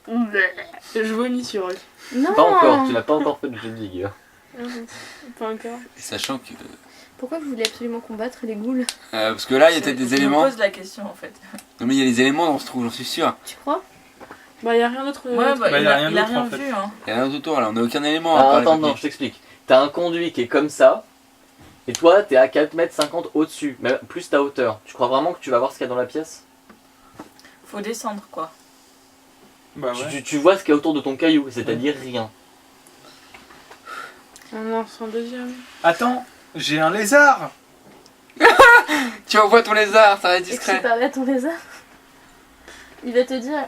Je vomis sur eux. Non. Pas encore, tu n'as pas encore fait de jet de vigueur. Pas encore. Sachant que... Pourquoi vous voulez absolument combattre les ghouls? parce que là, il y a peut-être des éléments... Je me pose la question en fait. Non mais il y a les éléments dont on se trouve, j'en suis sûr. Tu crois? Bah y'a rien d'autre. Ouais, bah, il a rien il a d'autre, rien en fait. vu. Hein. Il y a rien autour là, on n'a aucun élément. Alors à part les attends, non, papiers. je t'explique. T'as un conduit qui est comme ça, et toi t'es à 4,50 m au-dessus, mais plus ta hauteur. Tu crois vraiment que tu vas voir ce qu'il y a dans la pièce? Faut descendre quoi. Bah ouais. Tu vois ce qu'il y a autour de ton caillou, c'est-à-dire rien. On en sent deuxième. Attends, j'ai un lézard. Tu envoies ton lézard, ça va être Et tu discret. parles à ton lézard? Il va te dire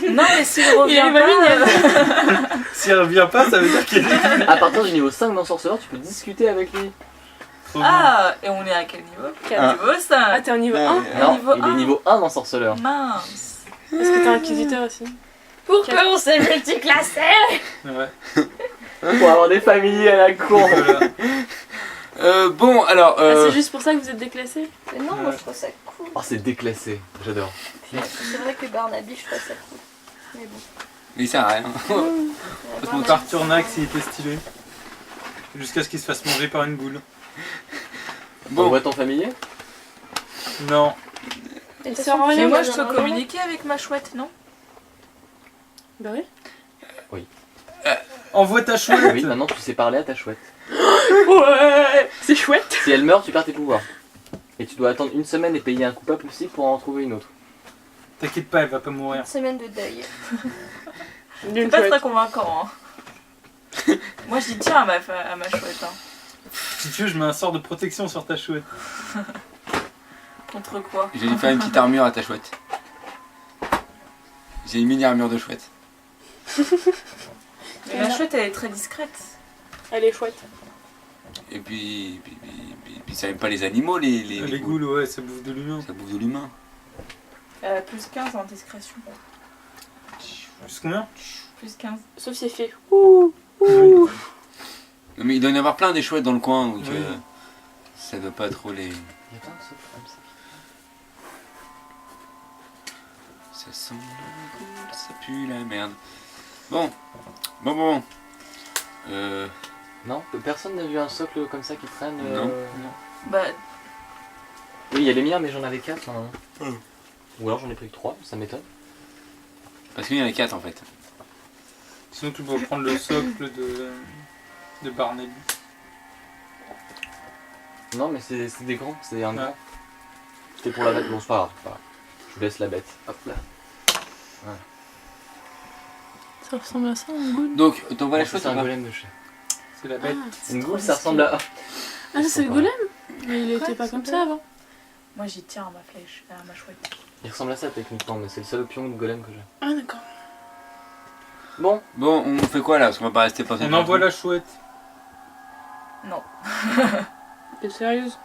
Non mais s'il revient Il est pas, S'il revient pas, ça veut dire qu'il est À partir du niveau 5 d'ensorceleur, tu peux discuter avec lui. trop bien. Ah, et on est à quel niveau? Ah. Niveau Ah 5. t'es au niveau 1? Non, niveau il est 1. niveau 1 d'ensorceleur. Mince. Est-ce que t'es inquisiteur aussi? pourquoi on s'est multiclassé? Ouais. Pour avoir des familles à la con. Voilà. Bon, alors... Ah c'est juste pour ça que vous êtes déclassé? Mais non, moi je trouve ça cool. Oh, c'est déclassé, j'adore. C'est vrai que Barnaby, je trouve ça cool. Mais bon. Mais il sert à rien. Parce que Arthurnax, il était stylé. Jusqu'à ce qu'il se fasse manger par une boule. On Bon, voit ton familier? Non. Et Ça sert à rien, Mais moi il je viendra peux jamais. communiquer avec ma chouette, non? Bah oui. Envoie ta chouette. Oui, maintenant tu sais parler à ta chouette. Ouais, c'est chouette. Si elle meurt, tu perds tes pouvoirs. Et tu dois attendre une semaine et payer un coupable aussi pour en trouver une autre. T'inquiète pas, elle va pas mourir. Une semaine de deuil. C'est D'une pas chouette. très convaincant. Hein. Moi je dis tiens à ma chouette. Hein. Si tu veux, je mets un sort de protection sur ta chouette. Contre quoi? je vais lui faire une petite armure à ta chouette. J'ai une mini armure de chouette. Mais ma chouette elle est très discrète. Elle est chouette. Et puis ça aime pas les animaux, Les ghouls, ouais, ça bouffe de l'humain. Ça bouffe de l'humain. Elle a plus 15 en discrétion. Plus combien? Plus 15. Sauf si elle fait ouh. Oui. Non, mais il doit y en avoir plein des chouettes dans le coin, donc Oui. ça doit pas trop les... Il y a pas un seul comme ça. Ça sent le goût, ça pue la merde. Bon. Non, personne n'a vu un socle comme ça qui traîne. Non. Bah Oui, il y a les miens, mais j'en avais 4. Ou alors j'en ai pris que 3, ça m'étonne. Parce qu'il y en a 4 en fait. Sinon, tu peux prendre le socle de Barnaby. Non, mais c'est des grands, c'est un Ouais. grand. C'était pour la bête, bon, c'est pas grave, c'est pas grave. Je vous laisse la bête. Hop là. Ça ressemble à ça un goût. Donc, t'envoies la Bon, chouette c'est ou un pas? golem de chat. C'est la bête. Une trop goule, ça stylé. ressemble à. Ah ça c'est le golem? Mais il était pas comme ça avant. moi j'y tiens à ma flèche, à ma chouette. Il ressemble à ça techniquement, mais c'est le seul pion de golem que j'ai. Ah d'accord. Bon, Bon, on fait quoi là? Parce qu'on va pas rester passer On envoie la chouette. Non. T'es sérieuse?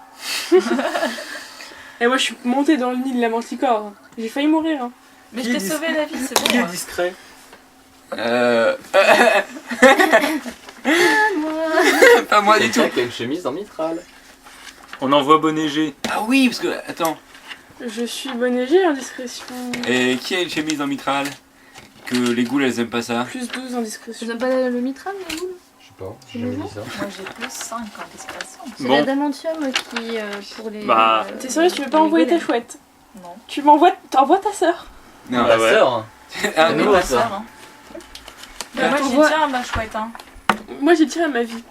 Et moi je suis montée dans le nid de la manticore. J'ai failli mourir. Hein. Mais Qui je est t'ai dis- sauvé la vie, c'est Qui est bon. discret? Pas moi du tout. quelqu'un qui a une chemise en mitral. On envoie Bonnet G. Ah oui, parce que, attends. Je suis bonne et j'ai en discrétion. Et qui a une chemise en mitral? Que les ghouls elles aiment pas ça. Plus 12 en Tu discrétion. n'aimes pas le mitral, les ghouls? Je sais pas, C'est j'ai jamais nouveau dit ça. Moi j'ai plus 5 en discrétion. C'est Bon. l'adamantium qui, pour les... Bah. T'es sérieux, tu veux pas les envoyer ta golems. chouette? Non. T'envoies ta sœur. Non, Ta ouais. sœur. Ah, C'est Mais nouveau ma ça. sœur, hein. Mais moi j'y T'envoies- tiens à ma chouette. Hein. Moi j'ai tiré à ma vie.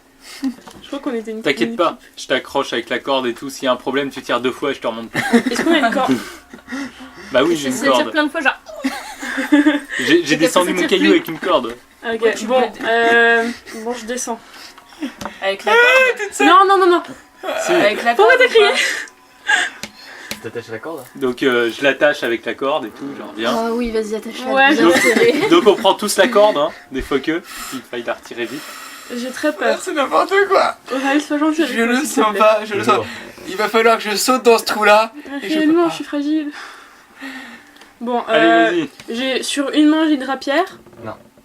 Je crois qu'on était une. T'inquiète pas, je t'accroche avec la corde et tout. S'il y a un problème, tu tires 2 fois et je te remonte plus. Est-ce qu'on a une corde? Bah oui, j'ai Je une tire corde. plein de fois, genre... J'ai Et descendu qu'après, mon ça tire caillou plus. avec une corde. Ah, ok, Ouais, tu bon, peux- bon, je descends. Avec la corde. Non. Avec la Pourquoi corde. t'as crié? ou pas Tu t'attaches à la corde? Donc je l'attache avec la corde et tout, j'en reviens. Ah oui, vas-y, attache-la. Ouais, bien serré. Donc on prend tous la corde, hein, des fois que. Il faille la retirer vite. J'ai très peur. c'est n'importe quoi. Aurel, sois gentil avec Je moi, le s'il te sens plaît. pas, je le sens. Il va falloir que je saute dans ce trou là. Et je peux Réellement, pas. je suis fragile. Bon, Allez, vas-y. j'ai sur une main j'ai une rapière.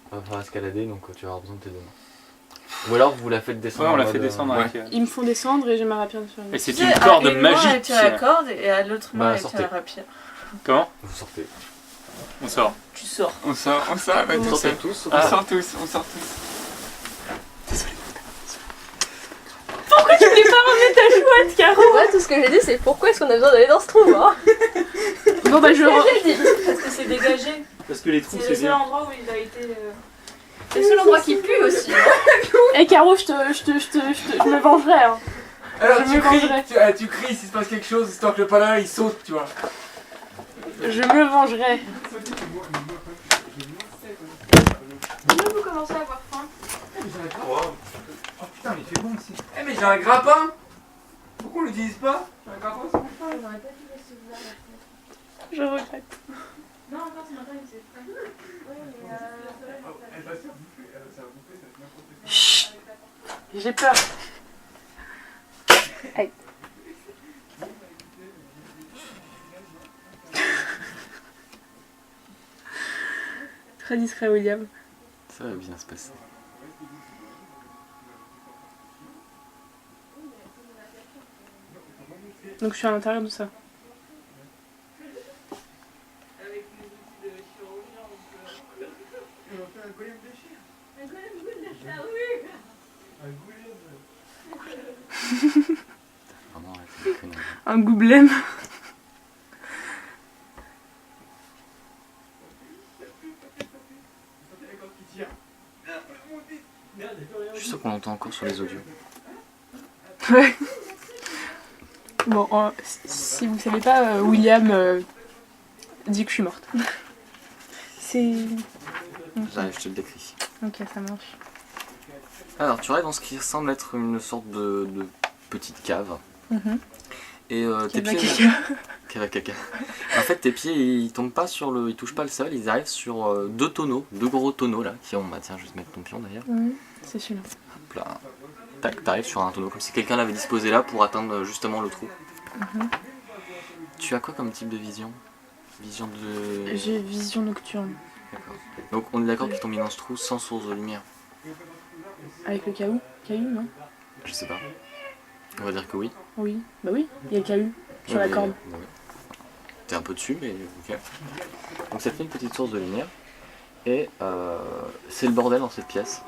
On va falloir escalader, donc tu vas avoir besoin de tes deux mains. Ou alors vous la faites descendre. Ouais, on en l'a mode, fait descendre ouais. avec. Ils me font descendre et j'ai ma rapière sur Et lui. c'est Tu une sais, corde à une main, elle magique. tient la corde et à l'autre main Bah, elle tient sortez. la rapière. Comment? Vous sortez. On sort. Tu sors. On sort, Vous tous. sortez tous ou On pas? sort tous. Pourquoi tu voulais pas ramener ta chouette, Caro? Moi, tout ce que j'ai dit, c'est pourquoi est-ce qu'on a besoin d'aller dans ce trou, hein. Bon bah je... J'ai dit. Parce que c'est dégagé. Parce que les trous, C'est c'est le seul bien. endroit où il a été. C'est le seul endroit qui pue aussi. Eh Caro, je me vengerai, hein. Alors Je me vengerai. tu cries s'il se passe quelque chose, histoire que le pala il saute, tu vois. Je me vengerai. Vous commencez à avoir faim. Oh putain, mais il fait bon ici. Eh mais j'ai un grappin. Pourquoi on l'utilise pas? J'ai un grappin, ça marche pas. Je regrette. Non, encore ce matin, il s'est fait. Elle va se faire bouffer, ça va bouffer, ça va n'importe quoi. Chut. J'ai peur. Aïe. Très discret, William. Ça va bien se passer. Donc je suis à l'intérieur de ça. Vraiment, arrêtez de conneries. Un goublem. Je suis sûr qu'on l'entend encore sur les audios. Ouais. Bon, si vous savez pas, William dit que je suis morte. C'est... J'arrive, je te le décris. Ok, ça marche. Alors, tu arrives dans ce qui semble être une sorte de petite cave. Mhm. Et tes Cave à pieds... caca. Cave à caca. En fait, tes pieds, ils tombent pas sur le... Ils touchent pas le sol, ils arrivent sur deux tonneaux, deux gros tonneaux là, qui ont... Bah tiens, je vais te mettre ton pion d'ailleurs. Ouais, c'est celui-là. Hop là. Tac, t'arrives sur un tonneau, comme si quelqu'un l'avait disposé là pour atteindre justement le trou. Mhm. Tu as quoi comme type de vision? Vision de... J'ai vision nocturne. D'accord. Donc on est d'accord qu'ils t'ont mis dans ce trou sans source de lumière? Avec le caillou? Caillou, non? Je sais pas. On va dire que oui. Oui. Bah oui, il y a le caillou sur la Oui, corde. oui. T'es un peu dessus, mais ok. Donc ça te fait une petite source de lumière. Et c'est le bordel dans cette pièce.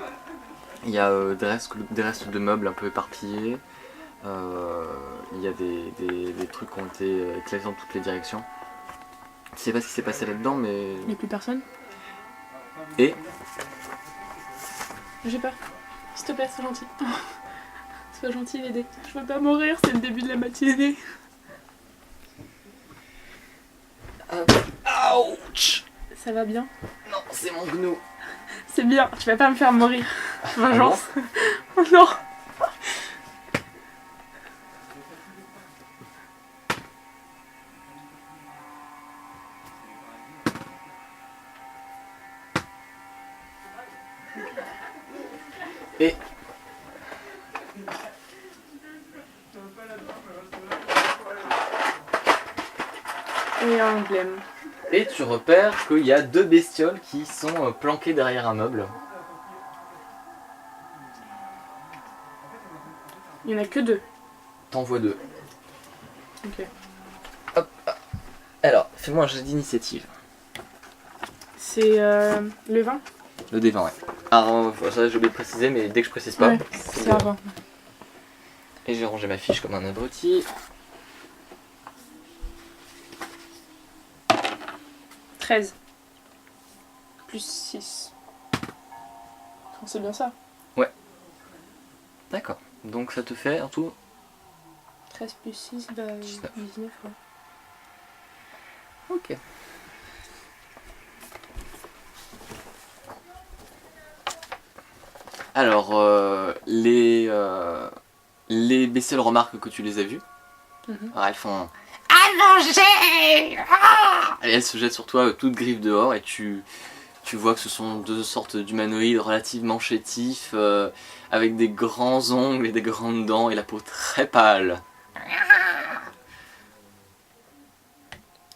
Il y a des restes de meubles un peu éparpillés. Il y a des trucs qui ont été éclatés dans toutes les directions. Je sais pas ce qui s'est passé là-dedans, mais... Il n'y a plus personne? Et J'ai peur. S'il te plaît, sois gentil. Sois gentil, l'aider. Je veux pas mourir, c'est le début de la matinée. Ouch! Ça va bien? Non, c'est mon gnou. C'est bien, tu vas pas me faire mourir. bon Vengeance. Oh non! Et Et un emblème. Et tu repères qu'il y a deux bestioles qui sont planquées derrière un meuble. Il y en a que deux. T'en vois deux. Ok. Alors, fais-moi un jet d'initiative. C'est le vin? Le D20, ouais. Alors, ça j'ai oublié de préciser, mais dès que je précise pas, Ouais, c'est c'est un vin. Et j'ai rangé ma fiche comme un abruti. 13. Plus 6. C'est bien ça. D'accord. Donc ça te fait en tout 13 plus 6, bah 19. 19. Ouais. Ok. Alors, les bestioles remarquent que tu les as vues. Mhm. Alors elles font à manger ah et elles se jettent sur toi, toutes griffes dehors, et tu vois que ce sont deux sortes d'humanoïdes relativement chétifs, avec des grands ongles et des grandes dents et la peau très pâle.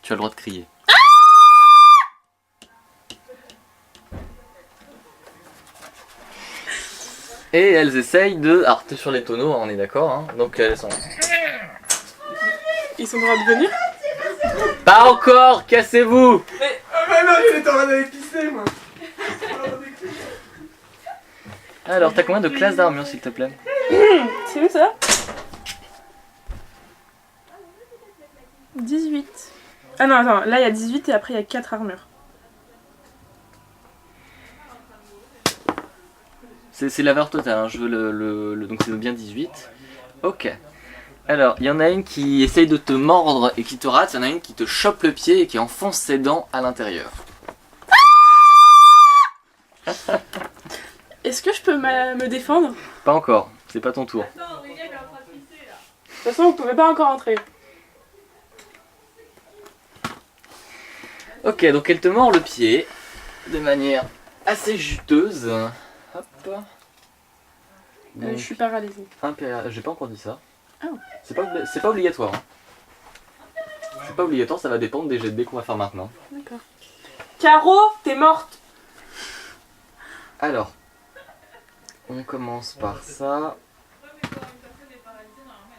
Tu as le droit de crier. Et elles essayent de... Alors t'es sur les tonneaux, hein, on est d'accord, hein. Donc elles sont... Ils sont droits de venir? Pas encore, cassez-vous! Ah bah non, il est en train d'aller pisser, moi. Alors, t'as combien de classes d'armure, s'il te plaît? C'est où ça? 18. Ah non, attends, là il y a 18 et après il y a 4 armures. C'est la valeur totale, hein. Je veux donc c'est bien 18. Ok. Alors, il y en a une qui essaye de te mordre et qui te rate, il y en a une qui te chope le pied et qui enfonce ses dents à l'intérieur. Est-ce que je peux me défendre? Pas encore, c'est pas ton tour. De toute façon, vous pouvez pas encore entrer. Ok, donc elle te mord le pied de manière assez juteuse. Hop. Je suis paralysée. J'ai pas encore dit ça. Ah. C'est pas obligatoire. Hein. C'est pas obligatoire, ça va dépendre des jets de dés qu'on va faire maintenant. D'accord. Caro, t'es morte. Alors, on commence par ça.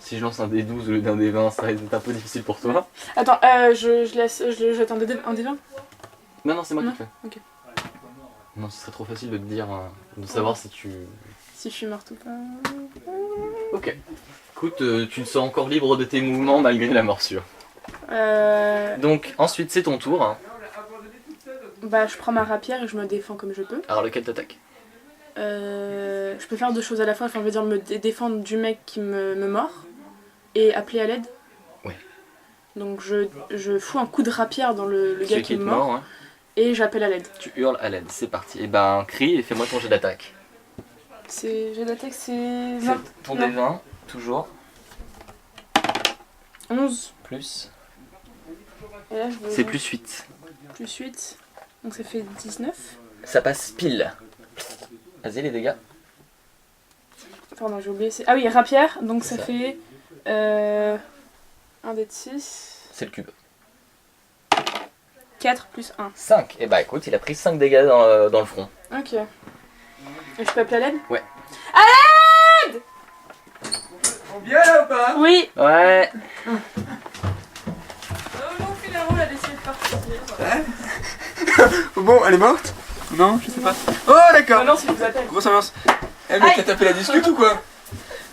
Si je lance un D12 au lieu d'un D20, ça va être un peu difficile pour toi. Attends, je jette un D20. Non, c'est moi qui Non, le fais. ok. Non, ce serait trop facile de te dire, de savoir si tu... Si je suis morte ou pas. Ok. Écoute, tu te sens encore libre de tes mouvements malgré la morsure. Donc, ensuite, c'est ton tour. Hein. Bah, je prends ma rapière et je me défends comme je peux. Alors, lequel t'attaque? Je peux faire deux choses à la fois. Enfin, je veux dire, me défendre du mec qui me mord et appeler à l'aide. Ouais. Donc, je fous un coup de rapière dans le gars Celui qui te me mord mord, hein. et j'appelle à l'aide. Tu hurles à l'aide, c'est parti. Et ben, crie et fais-moi ton jet d'attaque. J'ai d'attaque, c'est C'est 20. ton Non. D20, toujours. 11. Plus. Et là, je veux C'est plus 8. plus 8. Donc, ça fait 19. Ça passe pile. Vas-y, les dégâts. Pardon, j'ai oublié. Ah oui, rapière. Donc, ça Ça. fait 1 dé de 6. C'est le cube. 4 plus 1. 5. Et bah écoute, il a pris 5 dégâts dans le front. Ok. Et je peux appeler à l'aide? Ouais. On vient là ou pas? Oui. Ouais. Non, finalement, elle a décidé de partir. Bon, elle est morte? Non, je sais pas. Oh, d'accord. Ah non, si je vous appelle. Grosse avance. Eh, mais t'as tapé la discute ou quoi?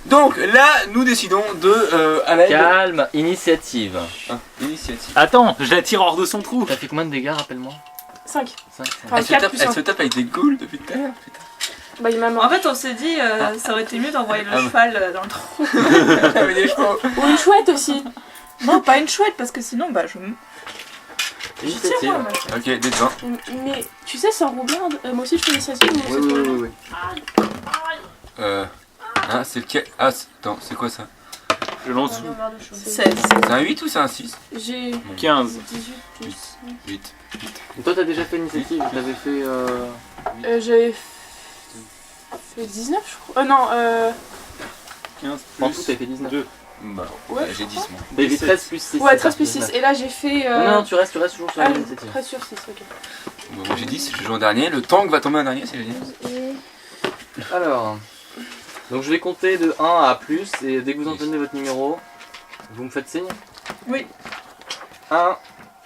Donc là, nous décidons de. À l'aide. Calme, initiative. Initiative. Attends, je la tire hors de son trou. T'as fait combien de dégâts, rappelle-moi? 5. 5. Enfin, Elle se 4 tape, plus elle 1. se tape avec des ghouls depuis tout à l'heure, putain. Bah, il m'a En mort. fait, on s'est dit, ça aurait été mieux d'envoyer le cheval dans le trou. J'avais des chevaux. Ou une chouette aussi. Non, pas une chouette, parce que sinon, bah, je tire Initiative. moi, ma chouette. Ok, des 20. Mais tu sais, sans roublard, moi aussi je fais l'initiative. Oui, oui, oui, oui. Ah, c'est lequel? Ah, attends, c'est quoi ça? Je lance 16. C'est un 8 ou c'est un 6? J'ai 15. 18 plus. 8. Donc toi, t'as déjà fait l'initiative, je l'avais fait. J'avais fait 19, je crois. Non, 15 En tout, plus t'avais fait 19. 2. Bah, Ouais, j'ai 10 moi. T'avais fait 13 plus 6. ouais, 13 plus 6. Et là j'ai fait. Non, tu restes toujours sur Ah, l'initiative. 13 sur 6, ok. Bon, moi j'ai 10, je joue en dernier. Le tank va tomber en dernier, c'est génial. Alors, donc je vais compter de 1 à plus et dès que vous entendez votre numéro, vous me faites signe. Oui. 1,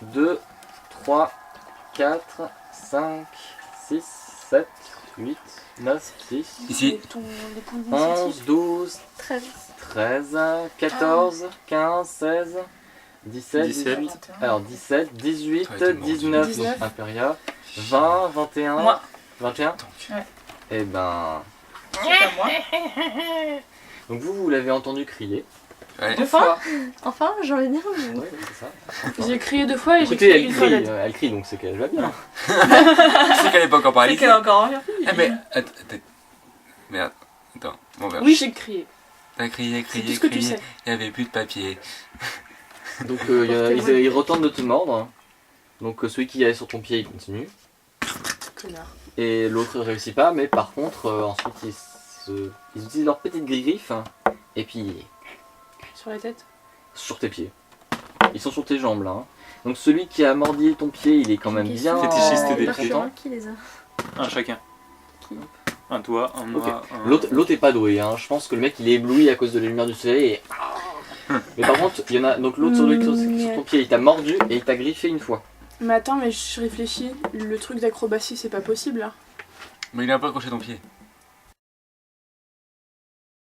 2, 3, 4, 5, 6, 7, 8, 9, 10, Ici. Les points d'initiative. 11, 12, 13. 13, 14, 15, 16, 17, 18. Alors 17, 18, Ça a été mordu. 19, 19. donc Imperia, 20, 21, Moi. 21. Ouais. Et ben, C'est pas moi. donc vous l'avez entendu crier. Ouais. Deux fois. Enfin, j'ai envie de dire. Ouais, c'est ça. J'ai crié 2 fois et j'ai Écoutez, crié elle une fois crie, l'aide. elle crie, donc c'est qu'elle va bien. C'est qu'elle est pas encore C'est paralysée. qu'elle a encore rien. Eh mais, attends. Merde. Attends, bon bah. Oui, j'ai crié. T'as crié, C'est crié, tout ce que tu crié. sais. Il y avait plus de papier. Donc ils retentent de te mordre. Donc celui qui est sur ton pied, il continue. Connard. Et l'autre réussit pas, mais par contre, ensuite ils utilisent leurs petites griffes. Et puis, Sur la tête. sur tes pieds. Ils sont sur tes jambes là. Hein. Donc celui qui a mordi ton pied, il est quand même bien Fétichiste des content. Qui les a? Un chacun. Qui? Un toi, un moi, un... L'autre est pas doué, hein. Je pense que le mec il est ébloui à cause de la lumière du soleil et... Mais par contre, il y en a. Donc l'autre sur ton pied, il t'a mordu et il t'a griffé une fois. Mais attends, mais je réfléchis. Le truc d'acrobatie, c'est pas possible là. Mais il a pas accroché ton pied.